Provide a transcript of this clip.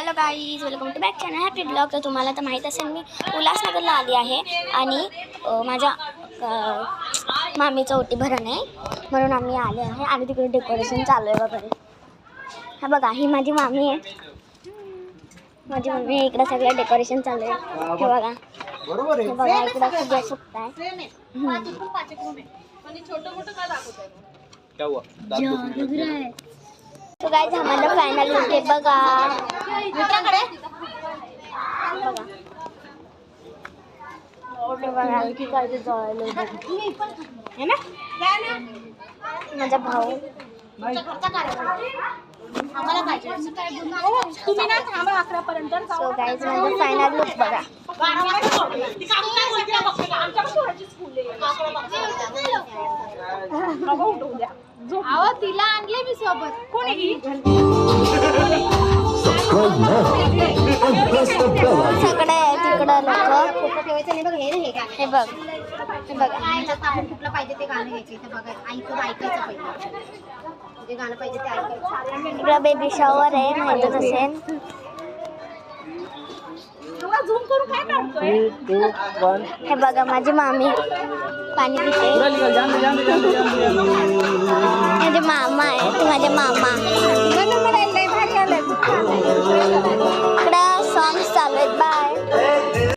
Hello guys, welcome to back channel happy blog. तर तुम्हाला तर माहीत असेल मी उल्हासनगरला आली आहे आणि माझ्या मामीचं ओटी भरण आहे म्हणून आम्ही आले आहे आणि तिकडे डेकोरेशन चालू आहे वगैरे. हा बघा, ही माझी मामी आहे. माझी मम्मी इकडे सगळं डेकोरेशन चालू आहे. हे बघा, हे बघा इकडे सगळं सुकत आहे. तो गाइस हमारा फाइनल लुक आहे बघा. माझा भाऊ तुम्ही ना थांबा 11 पर्यंत. सो गाइस माझा फाइनल लुक बघा. तिला आणले मी सोबत. कोणी सगळे तिकडं लोक. हे बघ, हे बघा, कुठलं पाहिजे ते गाणं घ्यायचं. इथे बघा, ऐकायचं पहिलं जे गाणं पाहिजे ते ऐकायचं. इकडं बेबी शॉवर आहे, माहितच असेल. हे बघा माझी मामी पाणी पिते. माझे मामा आहे, ते माझे मामा.